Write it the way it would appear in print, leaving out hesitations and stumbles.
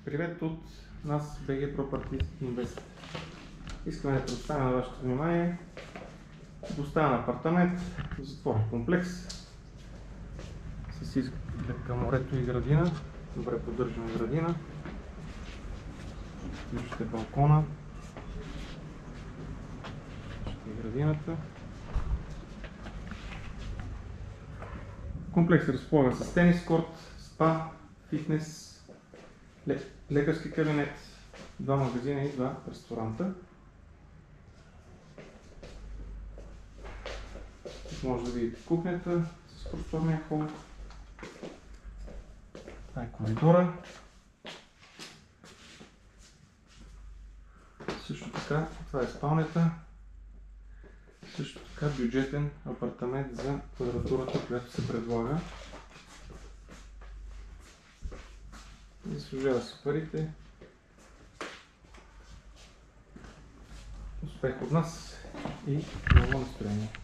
Привет от нас, BG Properties Invest. Искаме да представим на вашето внимание доставен апартамент в затворен комплекс с изглед към морето и градина, добре поддържана градина. Виждате балкона, виждате градината. Комплекс разполага с тенис корт, спа, фитнес, лекарски кабинет, 2 магазина и 2 ресторанта. Тук може да видите кухнята с просторния хол. Това е коридора. Също така, това е спалнята. Също така бюджетен апартамент за квадратурата, която се предлага. Заслужава си парите. Успех от нас и ново настроение!